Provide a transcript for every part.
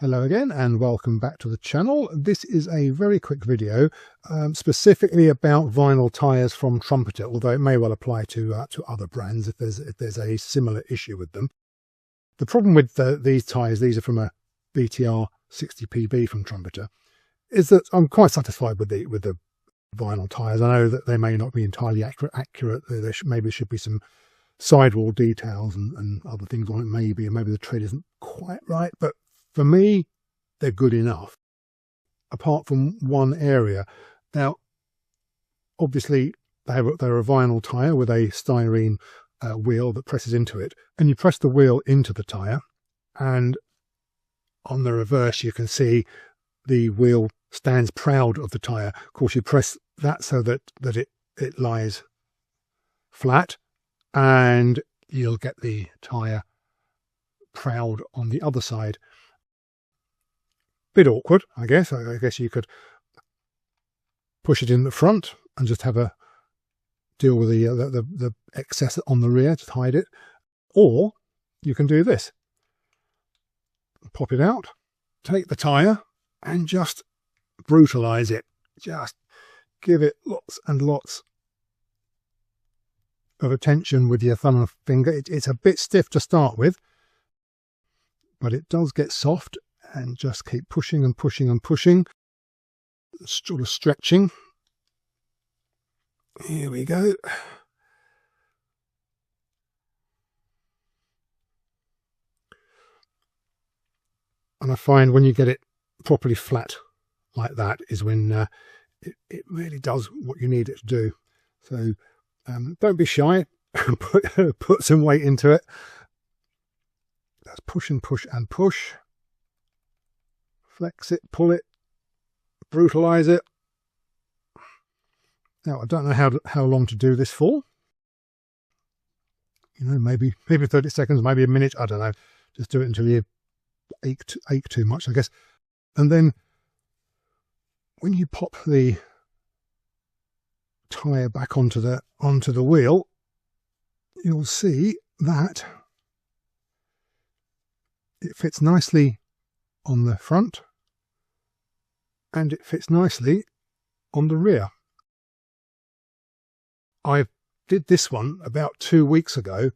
Hello again and welcome back to the channel. This is a very quick video specifically about vinyl tyres from Trumpeter, although it may well apply to other brands if there's a similar issue with them. The problem with these tyres, these are from a BTR 60PB from Trumpeter, is that I'm quite satisfied with the vinyl tyres. I know that they may not be entirely accurate. Maybe there should be some sidewall details and other things on it, maybe the tread isn't quite right, but for me, they're good enough, apart from one area. Now, obviously, they're a vinyl tyre with a styrene wheel that presses into it. And you press the wheel into the tyre, and on the reverse, you can see the wheel stands proud of the tyre. Of course, you press that so that it lies flat, and you'll get the tyre proud on the other side. Bit awkward, I guess. I guess you could push it in the front and just have a deal with the excess on the rear, just hide it. Or you can do this. Pop it out, take the tyre and just brutalise it. Just give it lots and lots of attention with your thumb and finger. It's a bit stiff to start with, but it does get soft. And just keep pushing and pushing and pushing, sort of stretching. Here we go. And I find when you get it properly flat like that is when it really does what you need it to do. So don't be shy. Put some weight into it. That's push and push and push. Flex it, pull it, brutalise it. Now, I don't know how long to do this for. You know, maybe 30 seconds, maybe a minute, I don't know. Just do it until you ache too much, I guess. And then when you pop the tyre back onto the wheel, you'll see that it fits nicely on the front and it fits nicely on the rear. I did this one about 2 weeks ago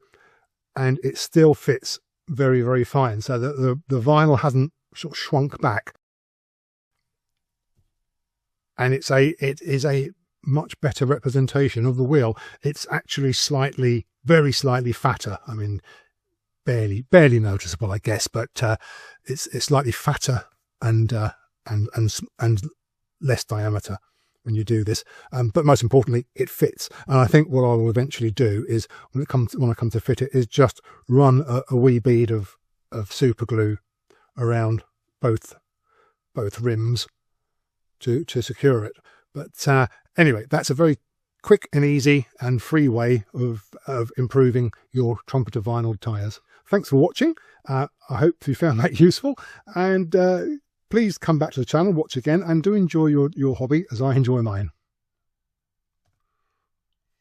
and it still fits very, very fine, so that the vinyl hasn't sort of shrunk back, and it is a much better representation of the wheel. It's actually very slightly fatter. I mean, barely noticeable, I guess, but it's slightly fatter and less diameter when you do this. But most importantly, it fits. And I think what I will eventually do is, when I come to fit it, is just run a wee bead of super glue around both rims to secure it. But anyway, that's a very quick and easy and free way of improving your Trumpeter vinyl tyres. Thanks for watching. I hope you found that useful, and please come back to the channel, watch again, and do enjoy your hobby as I enjoy mine.